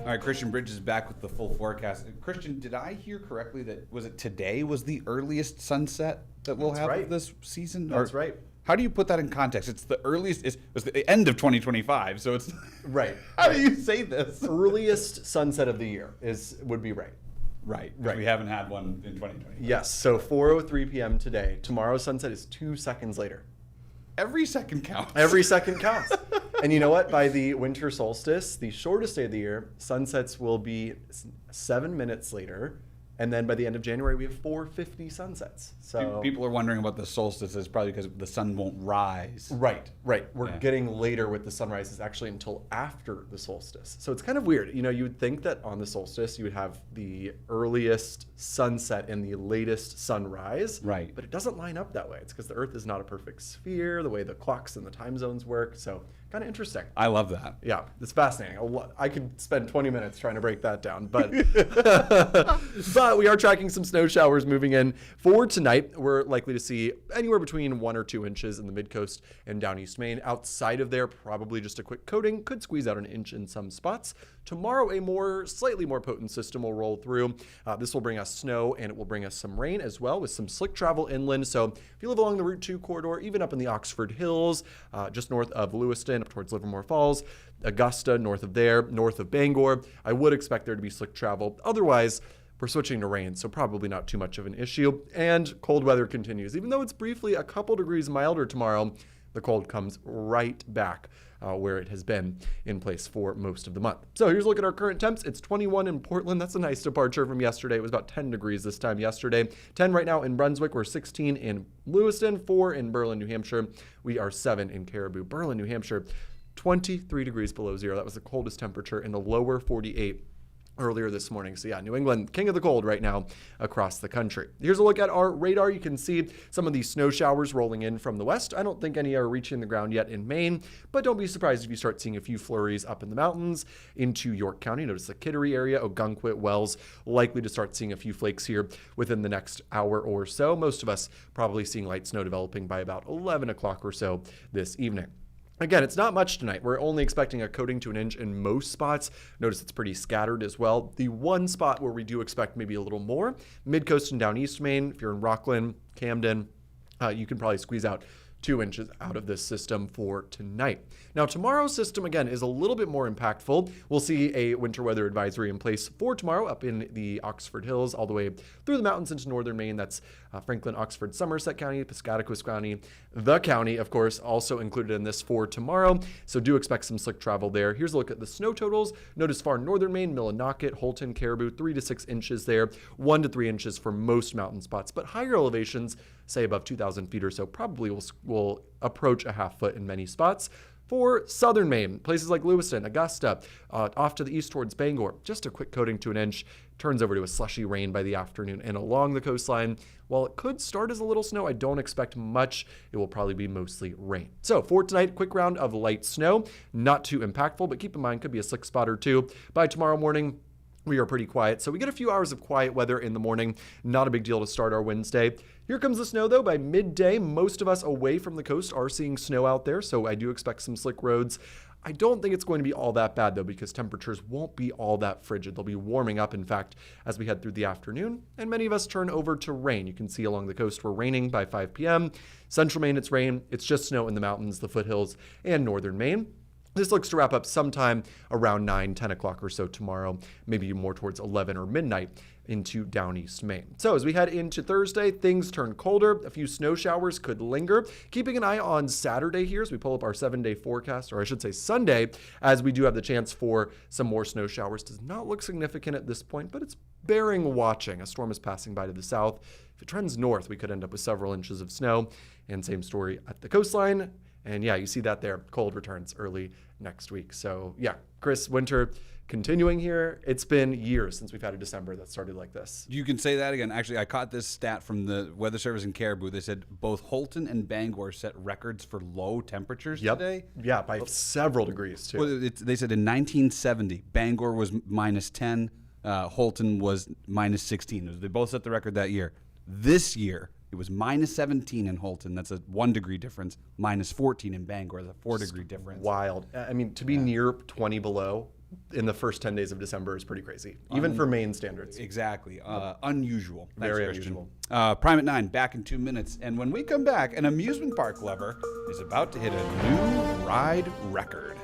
All right, Christian Bridges is back with the full forecast. Christian, did I hear correctly that was it today was the earliest sunset that we'll have of this season? That's right. How do you put that in context? It's the earliest. It's the end of 2025, so it's right. How do you say this? Earliest sunset of the year would be right. Right. Right. We haven't had one in 2020. Yes. So 4:03 p.m. today. Tomorrow's sunset is 2 seconds later. Every second counts. Every second counts. And you know what? By the winter solstice, the shortest day of the year, sunsets will be 7 minutes later. And then by the end of January, we have 4:50 sunsets. So people are wondering about the solstice is probably because the sun won't rise. Right. We're getting later with the sunrise is actually until after the solstice. So it's kind of weird. You know, you would think that on the solstice, you would have the earliest sunset and the latest sunrise. Right. But it doesn't line up that way. It's because the Earth is not a perfect sphere, the way the clocks and the time zones work. So kind of interesting. I love that. Yeah, it's fascinating. I could spend 20 minutes trying to break that down, but but we are tracking some snow showers moving in for tonight. We're likely to see anywhere between 1 or 2 inches in the mid-coast and down East Maine. Outside of there, probably just a quick coating. Could squeeze out an inch in some spots. Tomorrow, a slightly more potent system will roll through. This will bring us snow, and it will bring us some rain as well, with some slick travel inland. So if you live along the Route 2 corridor, even up in the Oxford Hills, just north of Lewiston, up towards Livermore Falls, Augusta, north of there, north of Bangor, I would expect there to be slick travel. Otherwise, we're switching to rain, so probably not too much of an issue. And cold weather continues. Even though it's briefly a couple degrees milder tomorrow, the cold comes right back where it has been in place for most of the month. So here's a look at our current temps. It's 21 in Portland. That's a nice departure from yesterday. It was about 10 degrees this time yesterday. 10 right now in Brunswick. We're 16 in Lewiston, 4 in Berlin, New Hampshire. We are 7 in Caribou. Berlin, New Hampshire, 23 degrees below zero. That was the coldest temperature in the lower 48 earlier this morning. So yeah, New England, king of the cold right now across the country. Here's a look at our radar. You can see some of these snow showers rolling in from the west. I don't think any are reaching the ground yet in Maine, but don't be surprised if you start seeing a few flurries up in the mountains into York County. Notice the Kittery area, Ogunquit, Wells, likely to start seeing a few flakes here within the next hour or so. Most of us probably seeing light snow developing by about 11 o'clock or so this evening. Again, it's not much tonight. We're only expecting a coating to an inch in most spots. Notice it's pretty scattered as well. The one spot where we do expect maybe a little more, mid-coast and down East Maine. If you're in Rockland, Camden, you can probably squeeze out 2 inches out of this system for tonight. Now, tomorrow's system, again, is a little bit more impactful. We'll see a winter weather advisory in place for tomorrow up in the Oxford Hills, all the way through the mountains into northern Maine. That's Franklin, Oxford, Somerset County, Piscataquis County, the county, of course, also included in this for tomorrow. So do expect some slick travel there. Here's a look at the snow totals. Notice far northern Maine, Millinocket, Holton, Caribou, 3 to 6 inches there, 1 to 3 inches for most mountain spots. But higher elevations, say above 2,000 feet or so, probably will approach a half foot in many spots. For southern Maine, places like Lewiston, Augusta, off to the east towards Bangor, just a quick coating to an inch, turns over to a slushy rain by the afternoon. And along the coastline, while it could start as a little snow, I don't expect much. It will probably be mostly rain. So for tonight, quick round of light snow, not too impactful, but keep in mind, could be a slick spot or two. By tomorrow morning, we are pretty quiet. So we get a few hours of quiet weather in the morning. Not a big deal to start our Wednesday. Here comes the snow, though. By midday, most of us away from the coast are seeing snow out there, so I do expect some slick roads. I don't think it's going to be all that bad, though, because temperatures won't be all that frigid. They'll be warming up, in fact, as we head through the afternoon, and many of us turn over to rain. You can see along the coast we're raining by 5 p.m. Central Maine, it's rain. It's just snow in the mountains, the foothills, and northern Maine. This looks to wrap up sometime around 9, 10 o'clock or so tomorrow, maybe more towards 11 or midnight into down East Maine. So as we head into Thursday, things turn colder. A few snow showers could linger. Keeping an eye on Saturday here as we pull up our 7-day forecast, or I should say Sunday, as we do have the chance for some more snow showers. Does not look significant at this point, but it's bearing watching. A storm is passing by to the south. If it trends north, we could end up with several inches of snow. And same story at the coastline. And yeah, you see that there. Cold returns early next week. So yeah, Chris, winter continuing here. It's been years since we've had a December that started like this. You can say that again. Actually, I caught this stat from the Weather Service in Caribou. They said both Holton and Bangor set records for low temperatures today. Yeah, by several degrees too. Well, they said in 1970, Bangor was -10, Holton was -16. They both set the record that year. This year, it was -17 in Holton. That's a 1 degree difference. -14 in Bangor. That's a 4 degree difference. Wild. I mean, to be near 20 below in the first 10 days of December is pretty crazy, even for Maine standards. Exactly. Unusual. Thanks, Very Christian. unusual. Prime at 9, back in 2 minutes. And when we come back, an amusement park lover is about to hit a new ride record.